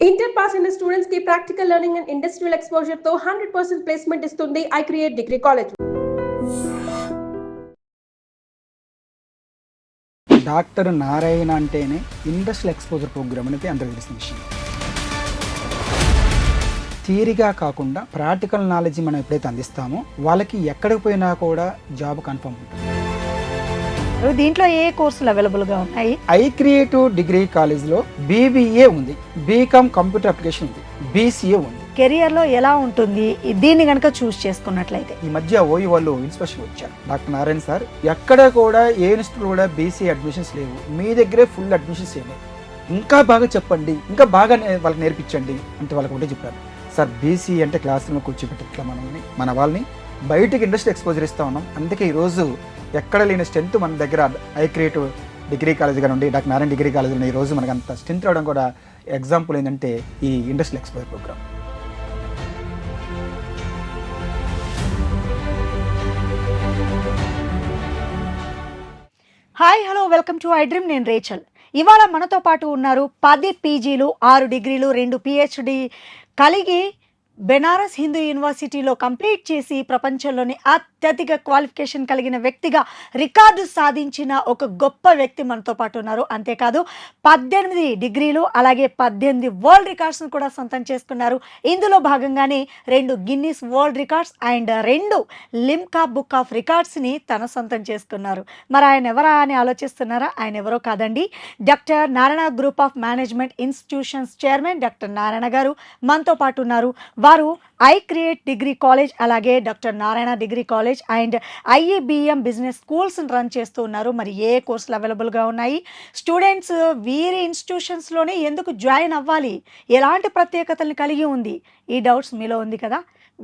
Inter pass అయిన students కి practical learning and industrial exposure తో 100% ప్లేస్మెంట్ ఇస్తుంది I create degree college. Doctor Narayana అంటేనే ఇండస్ట్రియల్ ఎక్స్పోజర్ ప్రోగ్రామ్ అనేది అందరికీ తెలిసిన విషయం. థియరీగా కాకుండా ప్రాక్టికల్ నాలెడ్జ్ మనం ఎప్పుడైతే అందిస్తామో వాళ్ళకి ఎక్కడికి పోయినా కూడా జాబ్ కన్ఫర్మ్ ఉంటుంది. దీంట్లో ఏ కోర్సులు అవైలబుల్గా ఉన్నాయి? ఐ క్రియేటివ్ డిగ్రీ కాలేజ్లో బీబీఏ ఉంది, బీకామ్ కంప్యూటర్ అప్లికేషన్ ఉంది, బీసీఏ ఉంది. కెరియర్లో ఎలా ఉంటుంది దీన్ని కనుక చూస్ చేసుకున్నట్లయితే? ఈ మధ్య ఓయి వాళ్ళు ఇన్స్పిరేషన్ వచ్చారు, డాక్టర్ నారాయణ సార్ ఎక్కడ కూడా ఏ ఇన్స్టిట్యూట్ కూడా బీసీ అడ్మిషన్స్ లేవు, మీ దగ్గరే ఫుల్ అడ్మిషన్స్ ఏమి, ఇంకా బాగా చెప్పండి, ఇంకా బాగా వాళ్ళకి నేర్పించండి అంటే వాళ్ళకి ఒకటే చెప్పారు, సార్ బీసీ అంటే క్లాస్ రూమ్లో కూర్చోబెట్టట్లా మన వాళ్ళని బయటికి ఇండస్ట్రీ ఎక్స్పోజర్ ఇస్తూ ఉన్నాం. అందుకే ఈరోజు ఎక్కడ లేని స్ట్రెంత్ మన దగ్గర ఐ క్రియేటివ్ డిగ్రీ కాలేజ్ నుండి డాక్టర్ నారాయణ డిగ్రీ కాలేజీలో ఈరోజు మనకు అంత స్ట్రెంత్ రావడం కూడా ఎగ్జాంపుల్ ఏంటంటే ఈ industrial exposure program. Hi hello welcome to I dream. నేను రేచల్. ఇవాళ మనతో పాటు ఉన్నారు 10 పీజీలు 6 డిగ్రీలు 2 పిహెచ్డి కలిగి బెనారస్ హిందూ యూనివర్సిటీలో కంప్లీట్ చేసి ప్రపంచంలోని అత్యధిక క్వాలిఫికేషన్ కలిగిన వ్యక్తిగా రికార్డు సాధించిన ఒక గొప్ప వ్యక్తి మనతో పాటు ఉన్నారు. అంతేకాదు 18 డిగ్రీలు అలాగే 18 వరల్డ్ రికార్డ్స్ను కూడా సొంతం చేసుకున్నారు. ఇందులో భాగంగానే 2 Guinness world records and 2 Limca book of రికార్డ్స్ని తన సొంతం చేసుకున్నారు. మరి ఆయన ఎవరా అని ఆలోచిస్తున్నారా? ఆయన ఎవరో కాదండి, doctor Narayana group of management institutions chairman doctor Narayana గారు మనతో పాటు ఉన్నారు. వారు ఐ క్రియేట్ డిగ్రీ కాలేజ్ అలాగే doctor Narayana degree college and IABM business schools run చేస్తూ ఉన్నారు. మరి ఏ కోర్సులు అవైలబుల్గా ఉన్నాయి, స్టూడెంట్స్ వీరి ఇన్స్టిట్యూషన్స్లోనే ఎందుకు జాయిన్ అవ్వాలి, ఎలాంటి ప్రత్యేకతలను కలిగి ఉంది, ఈ డౌట్స్ మీలో ఉంది కదా.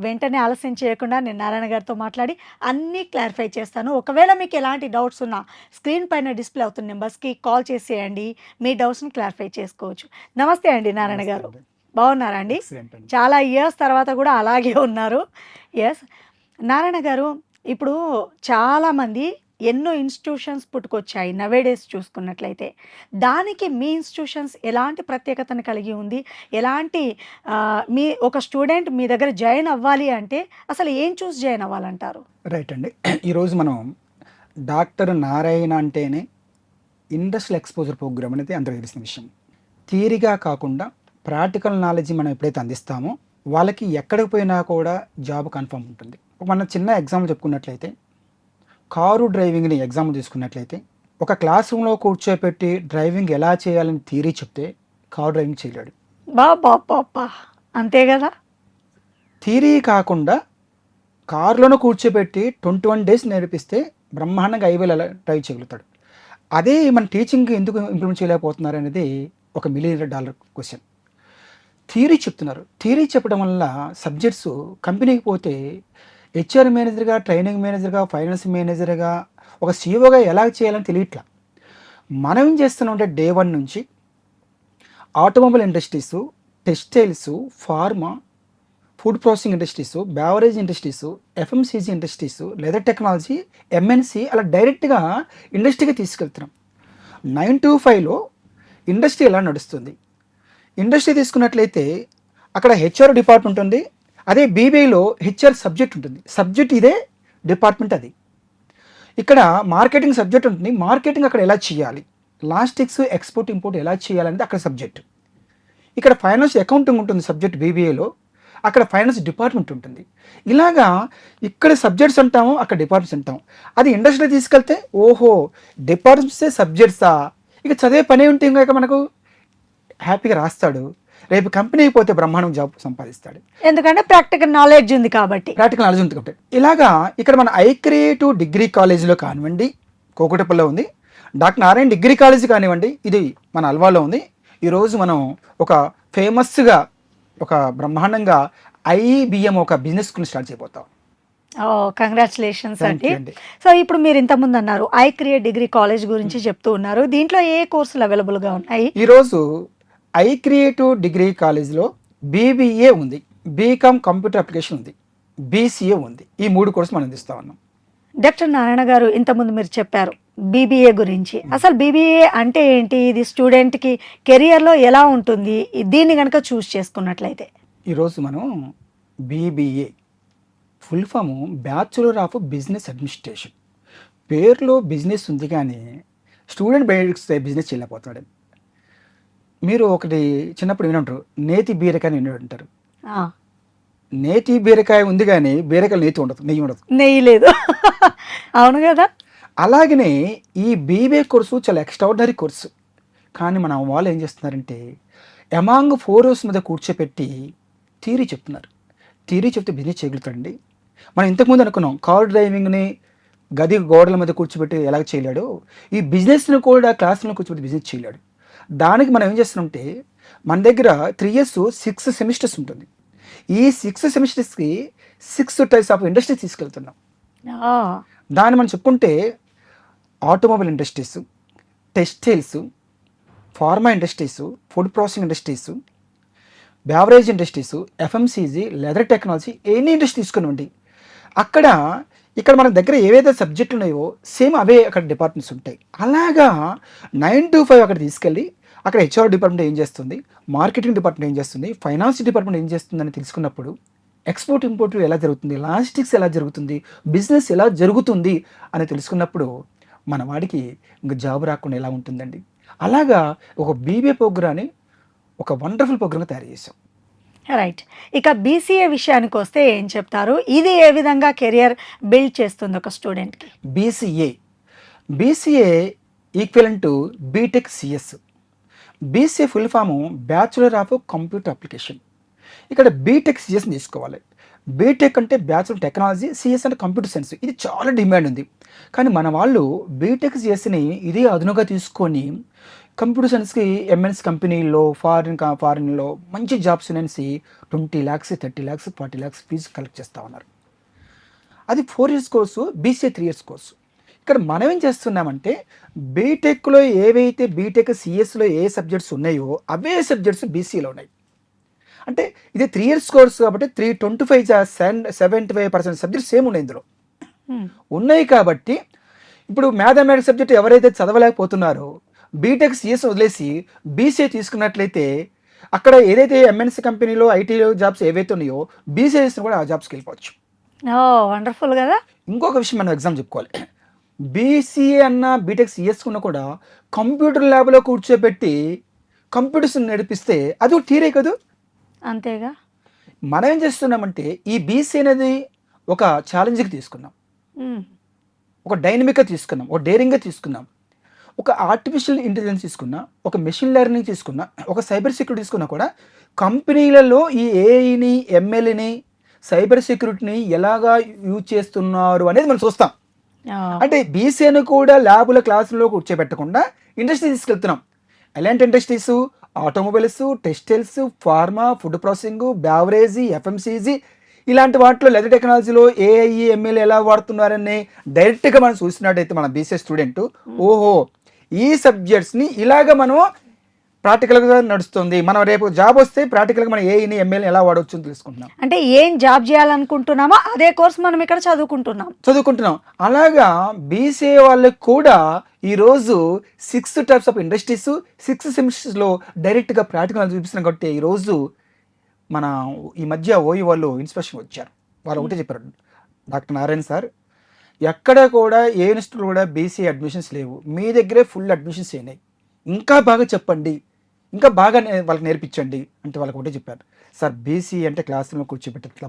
వెంటనే ఆలస్యం చేయకుండా నేను నారాయణ గారితో మాట్లాడి అన్నీ క్లారిఫై చేస్తాను. ఒకవేళ మీకు ఎలాంటి డౌట్స్ ఉన్నా స్క్రీన్ పైన డిస్ప్లే అవుతున్న నెంబర్స్కి కాల్ చేసేయండి, మీ డౌట్స్ని క్లారిఫై చేసుకోవచ్చు. నమస్తే అండి నారాయణ గారు, బాగున్నారా అండి? చాలా ఇయర్స్ తర్వాత కూడా అలాగే ఉన్నారు. ఎస్ నారాయణ గారు, ఇప్పుడు చాలామంది ఎన్నో ఇన్స్టిట్యూషన్స్ పుట్టుకొచ్చాయి నవేడేస్ చూసుకున్నట్లయితే. దానికి మీ ఇన్స్టిట్యూషన్స్ ఎలాంటి ప్రత్యేకతను కలిగి ఉంది, ఎలాంటి మీ ఒక స్టూడెంట్ మీ దగ్గర జాయిన్ అవ్వాలి అంటే అసలు ఏం చూసి జాయిన్ అవ్వాలంటారు? రైట్ అండి, ఈరోజు మనం డాక్టర్ నారాయణ అంటేనే ఇండస్ట్రియల్ ఎక్స్పోజర్ ప్రోగ్రామ్ అనేది అందరికీ తెలిసిన విషయం. థియరీగా కాకుండా ప్రాక్టికల్ నాలెడ్జ్ మనం ఎప్పుడైతే అందిస్తామో వాళ్ళకి ఎక్కడికి పోయినా కూడా జాబ్ కన్ఫర్మ్ ఉంటుంది. మన చిన్న ఎగ్జాంపుల్ చెప్పుకున్నట్లయితే, కారు డ్రైవింగ్ని ఎగ్జాంపుల్ తీసుకున్నట్లయితే, ఒక క్లాస్ రూమ్లో కూర్చోపెట్టి డ్రైవింగ్ ఎలా చేయాలని థియరీ చెప్తే కారు డ్రైవింగ్ చేయలేడు. బాబా అంతే కదా. థియరీ కాకుండా కారులోనే కూర్చోపెట్టి 21 days నేర్పిస్తే బ్రహ్మాండంగా హైవేలు ఎలా డ్రైవ్ చేయగలుగుతాడు. అదే మన టీచింగ్ ఎందుకు ఇంప్లిమెంట్ చేయలేకపోతున్నారు అనేది ఒక $1 million క్వశ్చన్. థియరీ చెప్తున్నారు, థియరీ చెప్పడం వల్ల సబ్జెక్ట్స్ కంపెనీకి పోతే హెచ్ఆర్ మేనేజర్గా, ట్రైనింగ్ మేనేజర్గా, ఫైనాన్స్ మేనేజర్గా, ఒక సీఈఓగా ఎలా చేయాలని తెలియట్లా. మనం ఏం చేస్తున్నాం అంటే డే 1 నుంచి automobile industries, textiles, pharma, food processing industries, beverage industries, FMCG industries, leather technology, MNC అలా డైరెక్ట్గా ఇండస్ట్రీకి తీసుకెళ్తున్నాం. 9 to 5లో ఇండస్ట్రీ ఎలా నడుస్తుంది? ఇండస్ట్రీ తీసుకున్నట్లయితే అక్కడ హెచ్ఆర్ డిపార్ట్మెంట్ ఉంది, అదే బీబీఐలో హెచ్ఆర్ సబ్జెక్ట్ ఉంటుంది, సబ్జెక్ట్ ఇదే డిపార్ట్మెంట్ అది. ఇక్కడ మార్కెటింగ్ సబ్జెక్ట్ ఉంటుంది, మార్కెటింగ్ అక్కడ ఎలా చేయాలి, లాజిస్టిక్స్, ఎక్స్పోర్ట్ ఇంపోర్ట్ ఎలా చేయాలనేది అక్కడ సబ్జెక్ట్. ఇక్కడ ఫైనాన్స్ అకౌంటింగ్ ఉంటుంది సబ్జెక్ట్ బీబీఐలో, అక్కడ ఫైనాన్స్ డిపార్ట్మెంట్ ఉంటుంది. ఇలాగా ఇక్కడ సబ్జెక్ట్స్ అంటాము, అక్కడ డిపార్ట్మెంట్స్ అంటాము. అది ఇండస్ట్రీలో తీసుకెళ్తే ఓహో డిపార్ట్మెంట్సే సబ్జెక్ట్సా, ఇక చదివే పని ఉంటే ఇంకా మనకు హ్యాపీగా రాస్తాడు, రేపు కంపెనీకి పోతే బ్రహ్మాండం జాబ్ సంపాదిస్తాడు, ఎందుకంటే ప్రాక్టికల్ నాలెడ్జ్ ఉంది కాబట్టి. ఇలాగా ఇక్కడ మన ఐ క్రియేటివ్ డిగ్రీ కాలేజీలో కానివ్వండి, కోకటపల్లిలో ఉంది, డాక్టర్ నారాయణ డిగ్రీ కాలేజీ కానివ్వండి, ఇది మన అల్వాలో ఉంది. ఈరోజు మనం ఒక ఫేమస్గా ఒక బ్రహ్మాండంగా ఐఈబిఎం ఒక బిజినెస్ స్కూల్ స్టార్ట్ చేయబోతాం. కంగ్రాచులేషన్స్ అండి. సో ఇప్పుడు మీరు ఇంతకుముందు అన్నారు ఐ క్రియేట్ డిగ్రీ కాలేజ్ గురించి చెప్తూ ఉన్నారు. దీంట్లో ఏ కోర్సులు అవైలబుల్గా ఉన్నాయి? ఈరోజు ఐ క్రియేటివ్ డిగ్రీ కాలేజ్లో బీబీఏ ఉంది, బీకామ్ కంప్యూటర్ అప్లికేషన్ ఉంది, బీసీఏ ఉంది. ఈ 3 కోర్సులు మనం అందిస్తా ఉన్నాం. డాక్టర్ నారాయణ గారు, ఇంతకుముందు మీరు చెప్పారు బీబీఏ గురించి. అసలు బీబీఏ అంటే ఏంటి? ఇది స్టూడెంట్కి కెరియర్లో ఎలా ఉంటుంది దీన్ని కనుక చూస్ చేసుకున్నట్లయితే? ఈరోజు మనం BBA full form bachelor of business administration. పేరులో బిజినెస్ ఉంది కానీ స్టూడెంట్ బయటకు బిజినెస్ చేయలేకపోతున్నాడు. మీరు ఒకటి చిన్నప్పుడు వినుంటారు, నేతి బీరకాయ విని ఉంటారు. నేతి బీరకాయ ఉంది కానీ బీరకాయలు నేతి ఉండదు, నెయ్యి ఉండదు. నెయ్యి లేదు. అవును కదా. అలాగనే ఈ బీబీఏ కోర్సు చాలా ఎక్స్ట్రాడినరీ కోర్సు. కానీ మన వాళ్ళు ఏం చేస్తున్నారంటే అమాంగ్ 4 అవర్స్ మీద కూర్చోపెట్టి థియరీ చెప్తున్నారు. థియరీ చెప్తే బిజినెస్ చేయగలుగుతాడండి. మనం ఇంతకుముందు అనుకున్నాం కార్ డ్రైవింగ్ని గది గోడల మీద కూర్చోబెట్టి ఎలాగ చేయలేడు, ఈ బిజినెస్ని కూడా క్లాసులో కూర్చోబెట్టి బిజినెస్ చేయలేడు. దానికి మనం ఏం చేస్తున్నామంటే మన దగ్గర 3 years 6 సెమిస్టర్స్ ఉంటుంది. ఈ 6 సెమిస్టర్స్కి 6 టైప్స్ ఆఫ్ ఇండస్ట్రీస్ తీసుకెళ్తున్నాం. దాన్ని మనం చెప్పుకుంటే automobile industries, textiles, pharma industries, food processing industries, beverage industries, FMCG, leather technology, any industry తీసుకునివ్వండి. ఇక్కడ మన దగ్గర ఏవైతే సబ్జెక్టులు ఉన్నాయో సేమ్ అవే అక్కడ డిపార్ట్మెంట్స్ ఉంటాయి. అలాగా 9 to 5 అక్కడ తీసుకెళ్ళి అక్కడ హెచ్ఆర్ డిపార్ట్మెంట్ ఏం చేస్తుంది, మార్కెటింగ్ డిపార్ట్మెంట్ ఏం చేస్తుంది, ఫైనాన్స్ డిపార్ట్మెంట్ ఏం చేస్తుంది అని తెలుసుకున్నప్పుడు ఎక్స్పోర్ట్ ఇంపోర్ట్ ఎలా జరుగుతుంది, లాజిస్టిక్స్ ఎలా జరుగుతుంది, బిజినెస్ ఎలా జరుగుతుంది అని తెలుసుకున్నప్పుడు మన వాడికి ఇంకా జాబ్ రాకుండా ఎలా ఉంటుందండి. అలాగా ఒక బీబీఏ ప్రోగ్రామ్ని ఒక వండర్ఫుల్ ప్రోగ్రామ్గా తయారు చేసాం. రైట్. ఇక బీసీఏ విషయానికి వస్తే ఏం చెప్తారు? ఇది ఏ విధంగా కెరియర్ బిల్డ్ చేస్తుంది ఒక స్టూడెంట్కి? BCA equivalent to BTech CS. BCA full form bachelor of computer application. ఇక్కడ బీటెక్ సిఎస్ని తీసుకోవాలి. బీటెక్ అంటే బ్యాచులర్ టెక్నాలజీ, సిఎస్ అంటే కంప్యూటర్ సైన్స్. ఇది చాలా డిమాండ్ ఉంది. కానీ మన వాళ్ళు బీటెక్ సిఎస్ని ఇదే అదునుగా తీసుకొని కంప్యూటర్ సైన్స్కి ఎంఎన్స్ కంపెనీల్లో ఫారిన్లో మంచి జాబ్స్ అనేసి 20 lakhs, 30 lakhs, 40 lakhs fee collect చేస్తూ ఉన్నారు. అది 4 years course, BCA 3 years course. ఇక్కడ మనం ఏం చేస్తున్నామంటే బీటెక్లో ఏవైతే బీటెక్ సిఎస్లో ఏ సబ్జెక్ట్స్ ఉన్నాయో అవే సబ్జెక్ట్స్ బీసీలో ఉన్నాయి. అంటే ఇది 3 years కోర్సు కాబట్టి 75% సబ్జెక్ట్స్ సేమ్ ఉన్నాయి ఇందులో ఉన్నాయి. కాబట్టి ఇప్పుడు మ్యాథమెటిక్స్ సబ్జెక్ట్ ఎవరైతే చదవలేకపోతున్నారో బీటెక్ సిఎస్ వదిలేసి బీసీఏ తీసుకున్నట్లయితే అక్కడ ఏదైతే ఎంఎన్సీ కంపెనీలో ఐటీలో జాబ్స్ ఏవైతే ఉన్నాయో బీసీఏ చేసిన కూడా ఆ జాబ్స్కి వెళ్ళిపోవచ్చు. వండర్ఫుల్ కదా. ఇంకొక విషయం మనం ఎగ్జామ్ చెప్పుకోవాలి. బీసీఏ అన్న బీటెక్ సిఎస్ ఉన్న కూడా కంప్యూటర్ ల్యాబ్లో కూర్చోబెట్టి కంప్యూటర్స్ నడిపిస్తే అది ఒక థియరీ కదా. అంతేగా. మనం ఏం చేస్తున్నామంటే ఈ బీసీ అనేది ఒక ఛాలెంజ్కి తీసుకున్నాం, ఒక డైనమిక్గా తీసుకున్నాం, ఒక డేరింగ్గా తీసుకున్నాం, ఒక ఆర్టిఫిషియల్ ఇంటెలిజెన్స్ తీసుకున్నా, ఒక మెషిన్ లెర్నింగ్ తీసుకున్నా, ఒక సైబర్ సెక్యూరిటీ తీసుకున్నా కూడా కంపెనీలలో ఈ ఏఐని, ఎంఎల్ని, సైబర్ సెక్యూరిటీని ఎలాగా యూజ్ చేస్తున్నారు అనేది మనం చూస్తాం. అంటే బీసీఏను కూడా ల్యాబుల క్లాసుల్లో కూర్చోబెట్టకుండా ఇండస్ట్రీ తీసుకెళ్తున్నాం. ఎలాంటి industries? Automobiles, textiles, pharma, food processing, beverage, FMCG, ఇలాంటి వాటిలో లెదర్ టెక్నాలజీలో ఏఐ, ఎంఎల్ ఎలా వాడుతున్నారని డైరెక్ట్గా మనం చూసినట్టయితే మన బీసీఏ స్టూడెంట్ ఓహో ఈ సబ్జెక్ట్స్ని ఇలాగ మనం ప్రాక్టికల్గా నడుస్తుంది, మనం రేపు జాబ్ వస్తే ప్రాక్టికల్గా మనం ఏఐని, ఎంఎల్ని ఎలా వాడవచ్చు అని తెలుసుకుంటున్నాం. అంటే ఏం జాబ్ చేయాలనుకుంటున్నామో అదే కోర్స్ మనం ఇక్కడ చదువుకుంటున్నాం. అలాగా బీసీఏ వాళ్ళకి కూడా ఈరోజు 6 types ఆఫ్ ఇండస్ట్రీస్, 6 సెమిస్టర్స్లో డైరెక్ట్గా ప్రాక్టికల్ చూపిస్తున్నాం. కాబట్టి ఈరోజు మన ఈ మధ్య ఓయి వాళ్ళు ఇన్స్పెక్షన్ వచ్చారు. వాళ్ళు ఒకటే చెప్పారు, డాక్టర్ నారాయణ సార్ ఎక్కడ కూడా ఏ ఇన్స్టిట్యూట్లో కూడా బీసీఏ అడ్మిషన్స్ లేవు, మీ దగ్గరే ఫుల్ అడ్మిషన్స్ అయినాయి, ఇంకా బాగా చెప్పండి, ఇంకా బాగా వాళ్ళకి నేర్పించండి అంటే వాళ్ళకి ఒకటే చెప్పారు, సార్ బీసీఏ అంటే క్లాస్ రూమ్లో కూర్చోబెట్టట్లా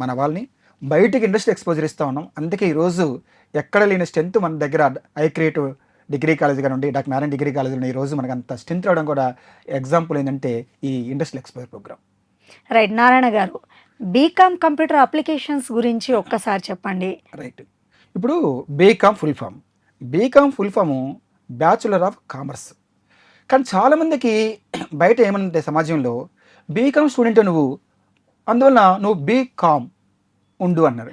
మన వాళ్ళని బయటికి ఇండస్ట్రీ ఎక్స్పోజర్ ఇస్తూ ఉన్నాం. అందుకే ఈరోజు ఎక్కడ లేని స్ట్రెంత్ మన దగ్గర ఐక్రియేటివ్ డిగ్రీ కాలేజ్ కానివ్వండి, డాక్టర్ నారాయణ డిగ్రీ కాలేజీలో ఈరోజు మనకు అంత స్ట్రెంత్ రావడం కూడా ఎగ్జాంపుల్ ఏంటంటే ఈ industrial exposure program. Right. Narayana garu, BCom computer applications గురించి ఒక్కసారి చెప్పండి. రైట్. ఇప్పుడు BCom full form bachelor of commerce. కానీ చాలామందికి బయట ఏమంటే సమాజంలో బీకామ్ స్టూడెంట్ నువ్వు, అందువల్ల నువ్వు బీకామ్ ఉండు అన్నారు,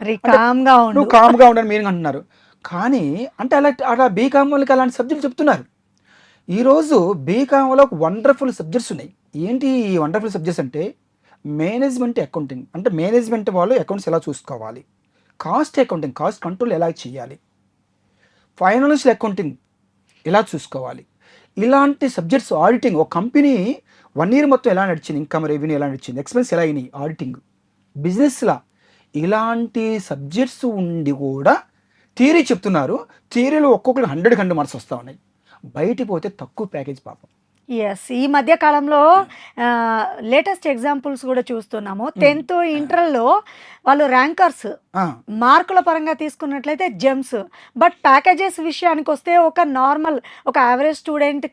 నువ్వు కామ్గా ఉండని మీనింగ్ అంటున్నారు. కానీ అంటే అలా బీకామ్ వాళ్ళకి అలాంటి సబ్జెక్టులు చెప్తున్నారు. ఈరోజు బీకామ్లో ఒక వండర్ఫుల్ సబ్జెక్ట్స్ ఉన్నాయి. ఏంటి ఈ వండర్ఫుల్ సబ్జెక్ట్స్ అంటే మేనేజ్మెంట్ అకౌంటింగ్, అంటే మేనేజ్మెంట్ వాళ్ళు అకౌంట్స్ ఎలా చూసుకోవాలి, కాస్ట్ అకౌంటింగ్, కాస్ట్ కంట్రోల్ ఎలా చేయాలి, ఫైనాన్షియల్ అకౌంటింగ్ ఎలా చూసుకోవాలి, ఇలాంటి సబ్జెక్ట్స్, ఆడిటింగ్, ఒక కంపెనీ 1 year మొత్తం ఎలా నడిచింది, ఇన్కమ్ రెవెన్యూ ఎలా నడిచింది, ఎక్స్పెన్స్ ఎలా అయినాయి, ఆడిటింగ్, బిజినెస్లా, ఇలాంటి సబ్జెక్ట్స్ ఉండి కూడా థియరీ చెప్తున్నారు. థియరీలో ఒక్కొక్కరు 100 మార్క్స్ వస్తూ ఉన్నాయి. బయటికి పోతే తక్కువ ప్యాకేజ్ పాపం. ఎస్, ఈ మధ్య కాలంలో లేటెస్ట్ ఎగ్జాంపుల్స్ కూడా చూస్తున్నాము. 10th ఇంటర్లో వాళ్ళు ర్యాంకర్స్ మార్కుల పరంగా తీసుకున్నట్లయితే జెమ్స్, బట్ ప్యాకేజెస్ విషయానికి వస్తే ఒక నార్మల్, ఒక యావరేజ్ స్టూడెంట్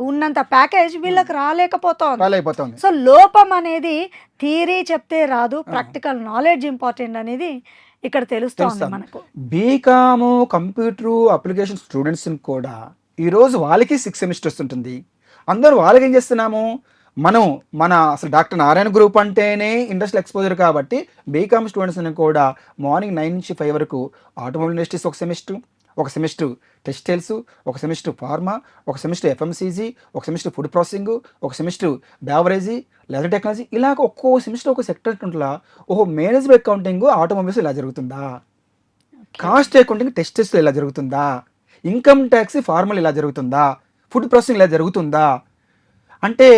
ఉన్నంత ప్యాకేజ్ వీళ్ళకి రాలేకపోతుంది. సో లోపం అనేది థియరీ చెప్తే రాదు, ప్రాక్టికల్ నాలెడ్జ్ ఇంపార్టెంట్ అనేది ఇక్కడ తెలుస్తుంది మనకు. బీకామ్ కంప్యూటర్ అప్లికేషన్ స్టూడెంట్స్ కూడా ఈరోజు వాళ్ళకి 6 సెమిస్టర్స్ ఉంటుంది. అందరూ వాళ్ళకి ఏం చేస్తున్నాము, మన అసలు డాక్టర్ నారాయణ గ్రూప్ అంటేనే ఇండస్ట్రియల్ ఎక్స్పోజర్ కాబట్టి బీకామ్ స్టూడెంట్స్ని కూడా మార్నింగ్ 9 నుంచి 5 వరకు ఆటోమొబైల్ ఇండస్ట్రీస్ ఒక సెమిస్టర్ టెక్స్టైల్స్, ఒక సెమిస్టర్ ఫార్మా, ఒక సెమిస్టర్ ఎఫ్ఎంసీజీ, ఒక సెమిస్టర్ ఫుడ్ ప్రాసెసింగ్, ఒక సెమిస్టర్ బ్యావరేజీ, లెదర్ టెక్నాలజీ, ఇలాగ ఒక్కో సెమిస్టర్ ఒక సెక్టర్ ఉంటుందా. ఓహో, మేనేజ్మెంట్ అకౌంటింగ్ ఆటోమొబైల్స్ ఇలా జరుగుతుందా, కాస్ట్ అకౌంటింగ్ టెక్స్టైల్స్లో ఇలా జరుగుతుందా, ఇన్కమ్ ట్యాక్స్ ఫార్మల్ ఇలా జరుగుతుందా, ఫుడ్ ప్రాసెసింగ్ ఇలా జరుగుతుందా. అంటే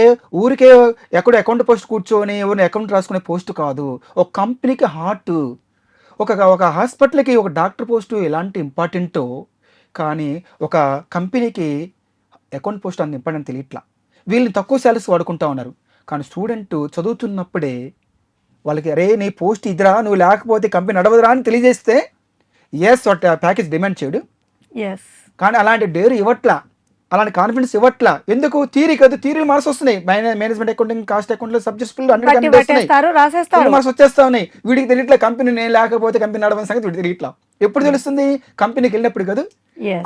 ఊరికే ఎక్కడో అకౌంట్ పోస్ట్ కూర్చొని ఎవరిని అకౌంట్ రాసుకునే పోస్ట్ కాదు. ఒక కంపెనీకి హార్ట్, ఒక హాస్పిటల్కి ఒక డాక్టర్ పోస్టు ఎలాంటి ఇంపార్టెంటో, కానీ ఒక కంపెనీకి అకౌంట్ పోస్ట్ అంత ఇంపార్టెంట్ తెలియట్లా. వీళ్ళని తక్కువ శాలరీస్ వాడుకుంటా ఉన్నారు. కానీ స్టూడెంట్ చదువుతున్నప్పుడే వాళ్ళకి అరే నీ పోస్ట్ ఇదిరా, నువ్వు లేకపోతే కంపెనీ నడవదురా అని తెలియజేస్తే ఎస్ ప్యాకేజ్ డిమాండ్ చేయడు. కానీ అలాంటి డేర్ ఇవ్వట్లా, అలాంటి కాన్ఫిడెన్స్ ఇవ్వట్లా. ఎందుకు? థియరీ కాదు, థియరీ మార్క్స్ వస్తున్నాయి. మేనేజ్మెంట్ అకౌంటింగ్, కాస్ట్ అకౌంట్లో సబ్జెక్ట్స్ 100 మార్క్స్ వచ్చేస్తా ఉన్నాయి. వీడికి తెలియట్లా కంపెనీ నేను లేకపోతే కంపెనీ నడవని సంగతి వీడికి తెలియట్లా. ఎప్పుడు తెలుస్తుంది? కంపెనీకి వెళ్ళినప్పుడు కదా.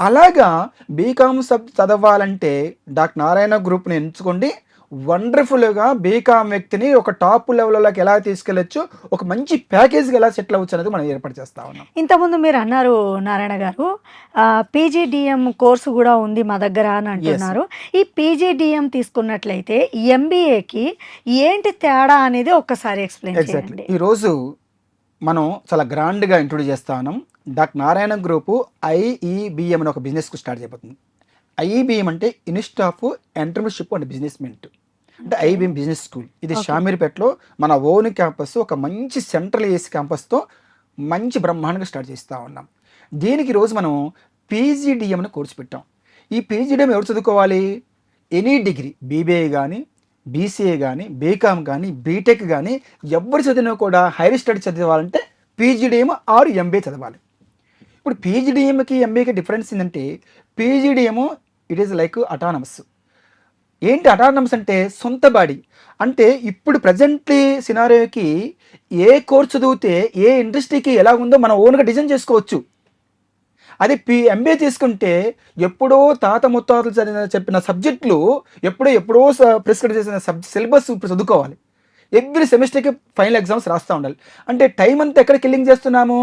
అలాగా బీకామ్ చదవాలంటే డాక్టర్ నారాయణ గ్రూప్ని ఎంచుకోండి. వండర్ఫుల్గా బీకామ్ వ్యక్తిని ఒక టాప్ లెవెల్లోకి ఎలా తీసుకెళ్ళచ్చు, ఒక మంచి ప్యాకేజ్కి ఎలా సెటిల్ అవ్వచ్చు అనేది మనం ఏర్పాటు చేస్తా ఉన్నాం. ఇంతకుముందు మీరు అన్నారు నారాయణ గారు, పీజీడిఎం కోర్సు కూడా ఉంది మా దగ్గర అని అంటున్నారు. ఈ పీజీడిఎం తీసుకున్నట్లయితే ఎంబీఏకి ఏంటి తేడా అనేది ఒక్కసారి ఎక్స్ప్లెయిన్ చేయండి. ఈరోజు మనం చాలా గ్రాండ్గా ఇంట్రొడ్యూస్ చేస్తా ఉన్నాం. డాక్టర్ నారాయణ గ్రూపు ఐఈబిఎం అని ఒక బిజినెస్ స్టార్ట్ చేయబోతుంది. ఐఈబిఎం అంటే ఇన్స్టిట్యూట్ ఆఫ్ ఎంటర్ప్రెన్యూర్షిప్ అండ్ బిజినెస్మెంట్, అంటే ఐబిఎం బిజినెస్ స్కూల్. ఇది షామీర్పేటలో మన ఓన్ క్యాంపస్, ఒక మంచి సెంట్రల్ ఏసీ క్యాంపస్తో మంచి బ్రహ్మాండంగా స్టార్ట్ చేస్తూ ఉన్నాం. దీనికి ఈరోజు మనం పీజీడిఎం అని కోర్సు పెట్టాం. ఈ పీజీడిఎం ఎవరు చదువుకోవాలి? ఎనీ డిగ్రీ, బీబీఏ కానీ, బీసీఏ కానీ, బీకామ్ కానీ, బీటెక్ కానీ ఎవరు చదివినా కూడా హైయర్ స్టడీ చదవాలంటే పీజీడిఎం ఆర్ ఎంబీఏ చదవాలి. ఇప్పుడు పీజీడిఎంకి ఎంబీఏకి డిఫరెన్స్ ఏంటంటే, PGDM it is like autonomous. ఏంటి అటానమస్ అంటే? సొంత బాడీ. అంటే ఇప్పుడు ప్రజెంట్లీ సినారియోకి ఏ కోర్స్ చదివితే ఏ ఇండస్ట్రీకి ఎలా ఉందో మనం ఓన్గా డిజైన్ చేసుకోవచ్చు. అది ఎంబీఏ తీసుకుంటే ఎప్పుడో తాత ముత్తాతలు చెప్పిన సబ్జెక్టులు ఎప్పుడో ప్రిస్క్రైబ్ చేసిన సిలబస్ ఇప్పుడు చదువుకోవాలి. ఎవ్రీ సెమిస్టర్కి ఫైనల్ ఎగ్జామ్స్ రాస్తూ ఉండాలి. అంటే టైం అంతా ఎక్కడ కిల్లింగ్ చేస్తున్నాము?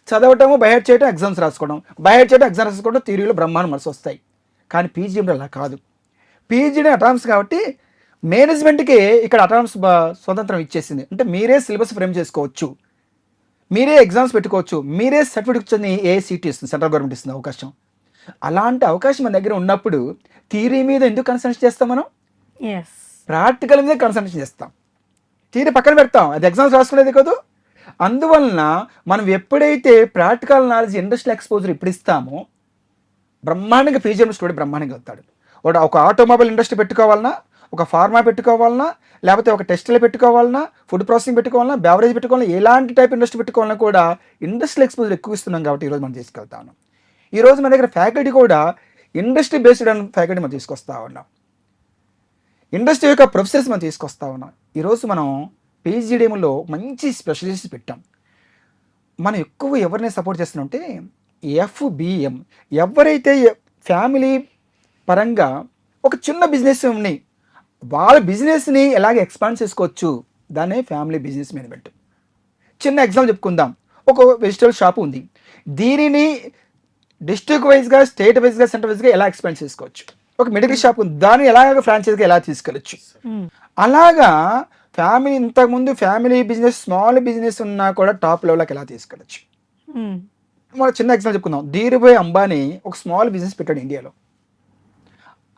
చదవటము, బైహెడ్ చేయడం, ఎగ్జామ్స్ రాసుకోవడం, బైహెడ్ చేయడం, ఎగ్జామ్స్ రాసుకోవడం, థియరీలో బ్రహ్మాండం మార్క్స్ వస్తాయి. కానీ పీజీడీఎంలో అలా కాదు. పీజీడీ అటానమస్ కాబట్టి మేనేజ్మెంట్కి ఇక్కడ అటానమస్ స్వతంత్రం ఇచ్చేసింది. అంటే మీరే సిలబస్ ఫ్రేమ్ చేసుకోవచ్చు, మీరే ఎగ్జామ్స్ పెట్టుకోవచ్చు, మీరే సర్టిఫికేట్ ఇచ్చింది ఏఐసిటి ఇస్తుంది, సెంట్రల్ గవర్నమెంట్ ఇస్తుంది అవకాశం. అలాంటి అవకాశం మన దగ్గర ఉన్నప్పుడు థియరీ మీద ఎందుకు కన్సల్ట్ చేస్తాం? మనం ప్రాక్టికల్ మీద కన్సల్ట్ చేస్తాం. థియరీ పక్కన పెడతాం, అది ఎగ్జామ్స్ రాసుకునేది కాదు. అందువలన మనం ఎప్పుడైతే ప్రాక్టికల్ నాలెడ్జ్, ఇండస్ట్రియల్ ఎక్స్పోజర్ ఇప్పుడు ఇస్తామో బ్రహ్మాండంగా పీజీఎం స్టూడెంట్ బ్రహ్మాండంగా వెళ్తాడు. ఒక ఆటోమొబైల్ ఇండస్ట్రీ పెట్టుకోవాలన్నా, ఒక ఫార్మా పెట్టుకోవాలన్నా, లేకపోతే ఒక టెక్స్టైల్ పెట్టుకోవాలన్నా, ఫుడ్ ప్రాసెసింగ్ పెట్టుకోవాలన్నా, బెవరేజ్ పెట్టుకోవాలన్నా, ఎలాంటి టైప్ ఇండస్ట్రీ పెట్టుకోవాలన్నా కూడా ఇండస్ట్రియల్ ఎక్స్పోజర్ ఎక్కువ ఇస్తున్నాం కాబట్టి ఈరోజు మనం తీసుకెళ్తాను. ఈరోజు మన దగ్గర ఫ్యాకల్టీ కూడా ఇండస్ట్రీ బేస్డ్ అనే ఫ్యాకల్టీ మనం తీసుకొస్తా ఉన్నాం. ఇండస్ట్రీ యొక్క ప్రొఫెసర్స్ మనం తీసుకొస్తా ఉన్నాం. ఈరోజు మనం పీజీడిఎంలో మంచి స్పెషలిస్ట్ పెట్టాం. మనం ఎక్కువ ఎవరిని సపోర్ట్ చేస్తున్నామంటే ఎఫ్బిఎం. ఎవరైతే ఫ్యామిలీ పరంగా ఒక చిన్న బిజినెస్ ఉన్నాయి, వాళ్ళ బిజినెస్ని ఎలాగ ఎక్స్పాండ్ చేసుకోవచ్చు, దాన్నే ఫ్యామిలీ బిజినెస్ మేనేజ్మెంట్. చిన్న ఎగ్జాంపుల్ చెప్పుకుందాం. ఒక వెజిటబుల్ షాప్ ఉంది, దీనిని డిస్ట్రిక్ట్ వైజ్గా, స్టేట్ వైజ్గా, సెంటర్ వైజ్గా ఎలా ఎక్స్పాండ్ చేసుకోవచ్చు. ఒక మెడికల్ షాప్ ఉంది, దాన్ని ఎలాగ ఫ్రాంచైజ్గా ఎలా తీసుకెళ్ళచ్చు. అలాగా ఫ్యామిలీ, ఇంతకుముందు ఫ్యామిలీ బిజినెస్, స్మాల్ బిజినెస్ ఉన్నా కూడా టాప్ లెవెల్కి ఎలా తీసుకెళ్ళచ్చు. మన చిన్న ఎగ్జాంపుల్ చెప్పుకుందాం. ధీరుభాయ్ అంబానీ ఒక స్మాల్ బిజినెస్ పెట్టాడు ఇండియాలో.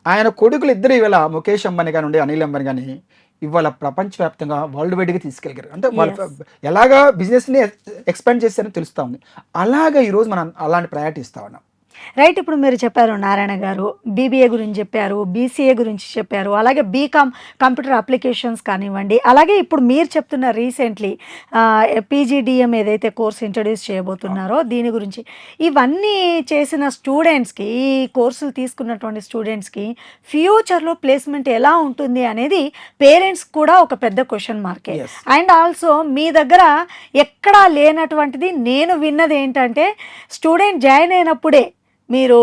ఆయన కొడుకులు ఇద్దరు ఇవాళ ముఖేష్ అంబానీ కానివ్వండి, అనిల్ అంబానీ కానీ ఇవాళ ప్రపంచవ్యాప్తంగా వరల్డ్ వైడ్గా తీసుకెళ్ళారు. అంటే వాళ్ళు ఎలాగా బిజినెస్ని ఎక్స్పాండ్ చేస్తారని తెలుస్తూ ఉంది. అలాగా ఈరోజు మనం అలాంటి ప్రయారిటీ ఇస్తా ఉన్నాం. రైట్. ఇప్పుడు మీరు చెప్పారు నారాయణ గారు, బీబీఏ గురించి చెప్పారు, బీసీఏ గురించి చెప్పారు, అలాగే బీకామ్ కంప్యూటర్ అప్లికేషన్స్ కానివ్వండి, అలాగే ఇప్పుడు మీరు చెప్తున్న రీసెంట్లీ పీజీడిఎం ఏదైతే కోర్స్ ఇంట్రడ్యూస్ చేయబోతున్నారో దీని గురించి, ఇవన్నీ చేసిన స్టూడెంట్స్కి, ఈ కోర్సులు తీసుకున్నటువంటి స్టూడెంట్స్కి ఫ్యూచర్లో ప్లేస్మెంట్ ఎలా ఉంటుంది అనేది పేరెంట్స్ కూడా ఒక పెద్ద క్వశ్చన్ మార్కే. అండ్ ఆల్సో మీ దగ్గర ఎక్కడా లేనటువంటిది నేను విన్నది ఏంటంటే, స్టూడెంట్ జాయిన్ అయినప్పుడే మీరు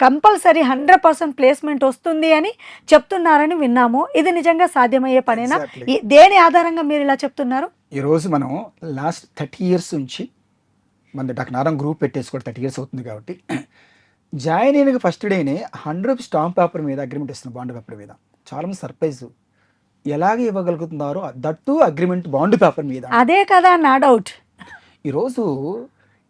కంపల్సరీ 100% ప్లేస్మెంట్ వస్తుంది అని చెప్తున్నారని విన్నాము. ఇది నిజంగా సాధ్యమయ్యే పనేనా? దేని ఆధారంగా మీరు ఇలా చెప్తున్నారు? ఈరోజు మనం లాస్ట్ 30 years నుంచి మన డాక్టర్ నారాయణ గ్రూప్ పెట్టేసి కూడా 30 years అవుతుంది కాబట్టి, జాయిన్ అయిన ఫస్ట్ డేనే 100 రూపీస్ స్టాంప్ పేపర్ మీద అగ్రిమెంట్ ఇస్తున్నాం, బాండ్ పేపర్ మీద. చాలామంది సర్ప్రైజ్ ఎలాగ ఇవ్వగలుగుతున్నారో, దట్టు అగ్రిమెంట్ బాండ్ పేపర్ మీద. అదే కదా నా డౌట్. ఈరోజు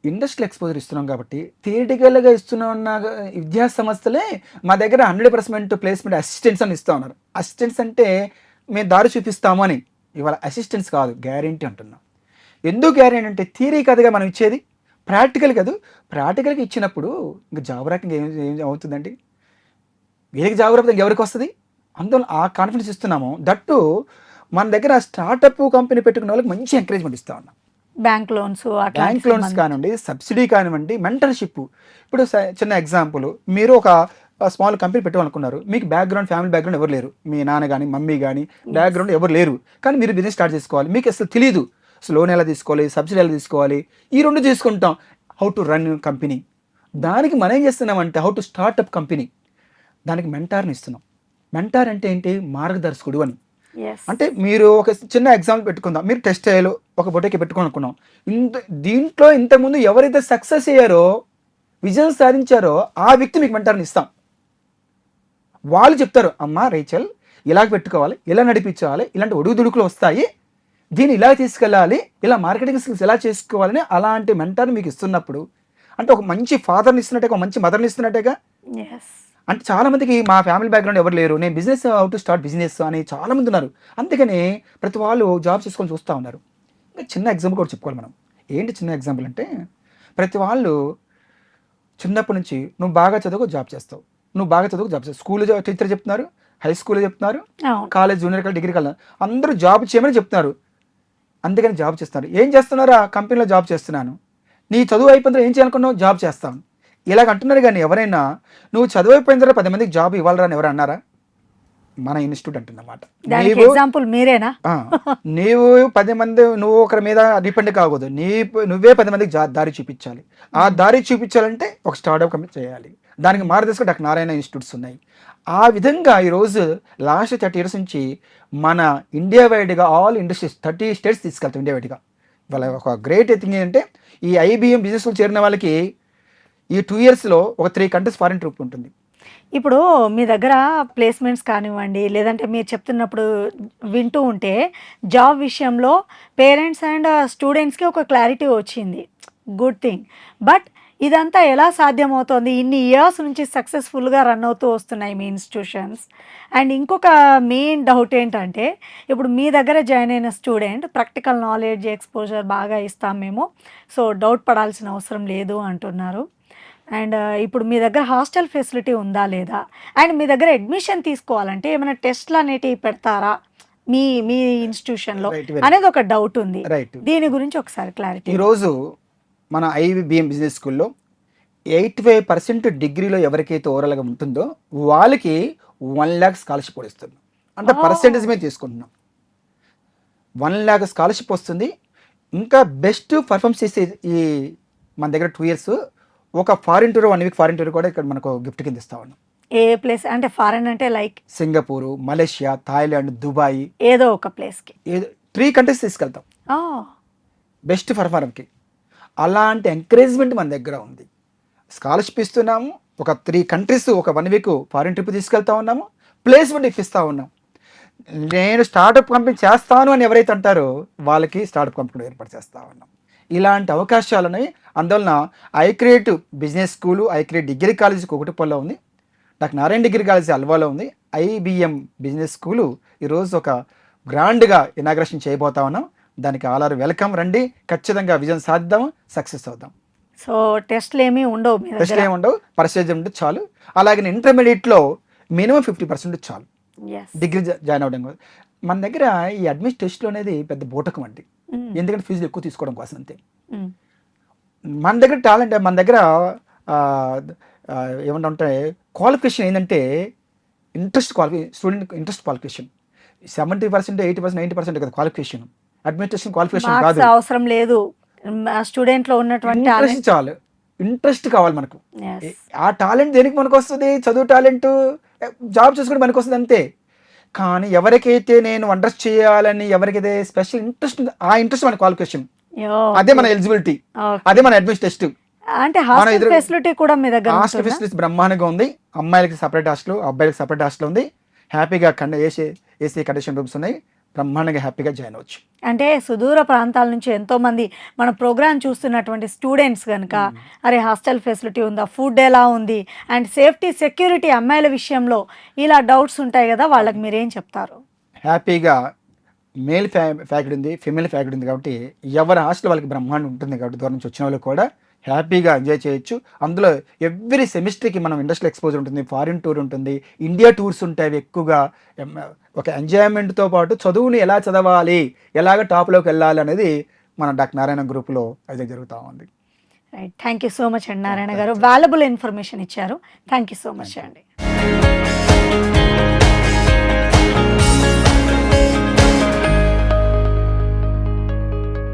ఇండస్ట్రియల్ ఎక్స్పోజర్ ఇస్తున్నాం కాబట్టి, థియరిటికల్గా ఇస్తున్న విద్యా సంస్థలే మా దగ్గర 100% ప్లేస్మెంట్ అసిస్టెంట్స్ అని ఇస్తూ ఉన్నారు. అసిస్టెంట్స్ అంటే మేము దారి చూపిస్తాము అని, ఇవాళ అసిస్టెంట్స్ కాదు, గ్యారెంటీ అంటున్నాం. ఎందుకు గ్యారెంటీ అంటే థియరీ కథగా మనం ఇచ్చేది, ప్రాక్టికల్ కాదు. ప్రాక్టికల్గా ఇచ్చినప్పుడు ఇంకా జాబ్ ర్యాంకింగ్ ఏం అవుతుందండి? వీళ్ళకి జాబ్ ర్యాంకింగ్ ఎవరికి వస్తుంది? అందులో ఆ కాన్ఫిడెన్స్ ఇస్తున్నాము. దట్టు మన దగ్గర స్టార్టప్ కంపెనీ పెట్టుకున్న వాళ్ళకి మంచి ఎంకరేజ్మెంట్ ఇస్తా ఉన్నాం. బ్యాంక్ లోన్స్ కానివ్వండి, సబ్సిడీ కానివ్వండి, మెంటర్షిప్. ఇప్పుడు చిన్న ఎగ్జాంపుల్, మీరు ఒక స్మాల్ కంపెనీ పెట్టాలనుకున్నారు, మీకు బ్యాక్గ్రౌండ్, ఫ్యామిలీ బ్యాక్గ్రౌండ్ ఎవరు లేరు, మీ నాన్న కానీ మమ్మీ కానీ బ్యాక్గ్రౌండ్ ఎవరు లేరు, కానీ మీరు బిజినెస్ స్టార్ట్ చేసుకోవాలి, మీకు అసలు తెలియదు అసలు లోన్ ఎలా తీసుకోవాలి, సబ్సిడీ ఎలా తీసుకోవాలి, ఈ రెండు తీసుకుంటాం. హౌ టు రన్ కంపెనీ, దానికి మనం ఏం చేస్తున్నామంటే హౌ టు స్టార్ట్అప్ కంపెనీ, దానికి మెంటార్ని ఇస్తున్నాం. మెంటార్ అంటే ఏంటి? మార్గదర్శకుడు అని. అంటే మీరు ఒక చిన్న ఎగ్జాంపుల్ పెట్టుకుందాం, మీరు టెక్స్టైల్ ఒక బొటేకి పెట్టుకోనుకున్నాం. దీంట్లో ఇంతకుముందు ఎవరైతే సక్సెస్ అయ్యారో, విజయం సాధించారో ఆ వ్యక్తి మీకు మెంటార్ని ఇస్తాం. వాళ్ళు చెప్తారు, అమ్మా రేచల్ ఇలాగ పెట్టుకోవాలి, ఇలా నడిపించాలి, ఇలాంటి ఒడుగుదుడుకులు వస్తాయి, దీన్ని ఇలా తీసుకెళ్ళాలి, ఇలా మార్కెటింగ్ స్కిల్స్ ఎలా చేసుకోవాలని అలాంటి మెంటార్ని మీకు ఇస్తున్నప్పుడు, అంటే ఒక మంచి ఫాదర్ని ఇస్తున్నట్టుగా, ఒక మంచి మదర్ని ఇస్తున్నట్టుగా. అంటే చాలామందికి మా ఫ్యామిలీ బ్యాక్గ్రౌండ్ ఎవరు లేరు, నేను business how to start business అని చాలామంది ఉన్నారు. అందుకని ప్రతి వాళ్ళు జాబ్ చేసుకొని చూస్తూ ఉన్నారు. చిన్న ఎగ్జాంపుల్ కూడా చెప్పుకోవాలి మనం. ఏంటి చిన్న ఎగ్జాంపుల్ అంటే, ప్రతి వాళ్ళు చిన్నప్పటి నుంచి నువ్వు బాగా చదువుకో జాబ్ చేస్తావు, నువ్వు బాగా చదువుకో జాబ్ చేస్తావు. స్కూల్ టీచర్ చెప్తున్నారు, హై స్కూల్లో చెప్తున్నారు, college junior college degree college అందరూ జాబ్ చేయమని చెప్తున్నారు. అందుకని జాబ్ చేస్తున్నారు. ఏం చేస్తున్నారా? కంపెనీలో జాబ్ చేస్తున్నాను. నీ చదువు అయిపోయిన ఏం చేయాలనుకున్నావు? జాబ్ చేస్తాను ఇలాగ అంటున్నారు. కానీ ఎవరైనా నువ్వు చదువు అయిపోయిన తర్వాత 10 మందికి జాబ్ ఇవ్వాలరా అని ఎవరు అన్నారా? మన ఇన్స్టిట్యూట్ అంటున్నమాట. నీవు 10 మంది, నువ్వు ఒకరి మీద డిపెండ్ కాకూడదు, నువ్వే 10 మందికి దారి చూపించాలి. ఆ దారి చూపించాలంటే ఒక స్టార్ట్అప్ కంపెనీ చేయాలి. దానికి మార్గదర్శకుడు డాక్టర్ నారాయణ ఇన్స్టిట్యూట్స్ ఉన్నాయి. ఆ విధంగా ఈరోజు లాస్ట్ 30 years నుంచి మన ఇండియా వైడ్గా ఆల్ ఇండస్ట్రీస్ 30 states తీసుకెళ్తాం ఇండియా వైడ్గా. వాళ్ళ ఒక గ్రేట్ థింగ్ ఏంటంటే, ఈ IBM బిజినెస్లో చేరిన వాళ్ళకి ఈ 2 yearsలో ఒక 3 countries ఫారిన్ ట్రిప్ ఉంటుంది. ఇప్పుడు మీ దగ్గర ప్లేస్మెంట్స్ కానివ్వండి, లేదంటే మీరు చెప్తున్నప్పుడు వింటూ ఉంటే జాబ్ విషయంలో పేరెంట్స్ అండ్ స్టూడెంట్స్కి ఒక క్లారిటీ వచ్చింది, గుడ్ థింగ్. బట్ ఇదంతా ఎలా సాధ్యమవుతుంది? ఇన్ని ఇయర్స్ నుంచి సక్సెస్ఫుల్గా రన్ అవుతూ వస్తున్నాయి మీ ఇన్స్టిట్యూషన్స్. అండ్ ఇంకొక మెయిన్ డౌట్ ఏంటంటే, ఇప్పుడు మీ దగ్గర జాయిన్ అయిన స్టూడెంట్ ప్రాక్టికల్ నాలెడ్జ్ ఎక్స్పోజర్ బాగా ఇస్తాం మేము, సో డౌట్ పడాల్సిన అవసరం లేదు అంటున్నారు. అండ్ ఇప్పుడు మీ దగ్గర హాస్టల్ ఫెసిలిటీ ఉందా లేదా, అండ్ మీ దగ్గర అడ్మిషన్ తీసుకోవాలంటే ఏమైనా టెస్ట్లు అనేటివి పెడతారా మీ మీ ఇన్స్టిట్యూషన్లో అనేది ఒక డౌట్ ఉంది. దీని గురించి ఒకసారి క్లారిటీ. ఈరోజు మన IBM బిజినెస్ స్కూల్లో 85% డిగ్రీలో ఎవరికైతే ఓవరాల్గా ఉంటుందో వాళ్ళకి 1 lakh స్కాలర్షిప్ కూడా ఇస్తున్నాం. అంటే పర్సెంటేజ్ మీద తీసుకుంటున్నాం. 1 lakh స్కాలర్షిప్ వస్తుంది. ఇంకా బెస్ట్ పర్ఫార్మెన్స్ చేసే ఈ మన దగ్గర 2 years ఒక foreign tour, 1 week foreign tour కూడా ఇక్కడ మనకు గిఫ్ట్ కింద ఇస్తా ఉన్నాం. ఏ ప్లేస్ అంటే ఫారిన్ అంటే like Singapore, Malaysia, Thailand, Dubai, ఏదో ఒక ప్లేస్కి 3 countries తీసుకెళ్తాం బెస్ట్ పర్ఫార్మర్కి. అలాంటి ఎంకరేజ్మెంట్ మన దగ్గర ఉంది. స్కాలర్షిప్ ఇస్తున్నాము, ఒక 3 countries ఒక 1 week ఫారిన్ ట్రిప్ తీసుకెళ్తా ఉన్నాము, ప్లేస్మెంట్ ఇప్పిస్తూ ఉన్నాం. నేను స్టార్టప్ కంపెనీ చేస్తాను అని ఎవరైతే అంటారో వాళ్ళకి స్టార్టప్ కంపెనీ ఏర్పాటు చేస్తూ ఉన్నాం. ఇలాంటి అవకాశాలని అందువలన iCreate business school, iCreate degree college కూకటిపల్లిలో ఉంది, డాక్టర్ నారాయణ డిగ్రీ కాలేజీ అల్వాలో ఉంది, IBM బిజినెస్ స్కూలు ఈరోజు ఒక గ్రాండ్గా ఇనాగ్రేషన్ చేయబోతా ఉన్నాం. దానికి ఆల్ ఆర్ వెల్కమ్, రండి, ఖచ్చితంగా విజయం సాధిద్దాం, సక్సెస్ అవుదాం. సో టెస్ట్లు ఏమీ ఉండవు మీ టెస్ట్లు దగ్గర? ఏమి ఉండవు, పర్సెంటేజ్ ఉంటే చాలు. అలాగే ఇంటర్మీడియట్లో మినిమం 50% చాలు Yes. డిగ్రీ జాయిన్ అవ్వడం కోసం. మన దగ్గర ఈ అడ్మిషన్ టెస్ట్లో అనేది పెద్ద బూటకం అండి, ఎందుకంటే ఫీజులు ఎక్కువ తీసుకోవడం కోసం అంతే. Mm. మన దగ్గర టాలెంట్, మన దగ్గర ఏమంటే క్వాలిఫికేషన్ ఏంటంటే స్టూడెంట్ ఇంట్రెస్ట్ క్వాలిఫికేషన్. 70%, 80%, 90% కదా క్వాలిఫికేషన్. అడ్మినిస్ట్రేషన్ క్వాలిఫికేషన్ కాదు, మార్క్స్ అవసరం లేదు, స్టూడెంట్ లో ఉన్నటువంటి ఇంట్రెస్ట్ చాలు. ఇంట్రెస్ట్ కావాలి మనకు. Yes. ఆ టాలెంట్ దేనికి మనకు వస్తుంది? చదువు టాలెంట్, జాబ్ చేసుకుంటే మనకు వస్తుంది అంతే. కానీ ఎవరికైతే నేను వండర్స్ చేయాలని ఎవరికైతే స్పెషల్ ఇంట్రెస్ట్ ఉందో ఆ ఇంట్రెస్ట్ మన క్వాలిఫికేషన్, అదే మన ఎలిజిబిలిటీ, అదే మన అడ్మిషన్ టెస్ట్. అంటే హాస్టల్ ఫెసిలిటీ కూడా మీ దగ్గర హాస్టల్ ఫెసిలిటీస్ బ్రహ్మాండంగా ఉంది. అమ్మాయిలకి సపరేట్ హాస్టల్, అబ్బాయిలకి సపరేట్ హాస్టల్ ఉంది. హ్యాపీగా ఏసీ కండిషన్ రూమ్స్ ఉన్నాయి, బ్రహ్మాండంగా హ్యాపీగా జాయిన్ అవ్వచ్చు. అంటే సుదూర ప్రాంతాల నుంచి ఎంతో మంది మన ప్రోగ్రామ్ చూస్తున్నటువంటి స్టూడెంట్స్ కనుక అరే హాస్టల్ ఫెసిలిటీ ఉందా, ఫుడ్ ఎలా ఉంది, అండ్ సేఫ్టీ సెక్యూరిటీ అమ్మాయిల విషయంలో ఇలా డౌట్స్ ఉంటాయి కదా, వాళ్ళకి మీరేం చెప్తారు? హ్యాపీగా మేల్ ఫ్యాకల్టీ ఉంది, ఫిమేల్ ఫ్యాకల్టీ ఉంది, కాబట్టి ఎవరి హాస్టల్ వాళ్ళకి బ్రహ్మాండం ఉంటుంది. కాబట్టి దూరం నుంచి వచ్చిన వాళ్ళు కూడా హ్యాపీగా ఎంజాయ్ చేయొచ్చు. అందులో ఎవ్రీ సెమిస్టర్కి మనం ఇండస్ట్రియల్ ఎక్స్పోజర్ ఉంటుంది, ఫారిన్ టూర్ ఉంటుంది, ఇండియా టూర్స్ ఉంటాయి. అవి ఎక్కువగా ఒక ఎంజాయ్మెంట్తో పాటు చదువుని ఎలా చదవాలి, ఎలాగ టాప్లోకి వెళ్ళాలి అనేది మన డాక్టర్ నారాయణ గ్రూప్లో అయితే జరుగుతూ ఉంది. Right, thank you so much అండి నారాయణ గారు, వాల్యుబుల్ ఇన్ఫర్మేషన్ ఇచ్చారు. థ్యాంక్ యూ సో మచ్ అండి.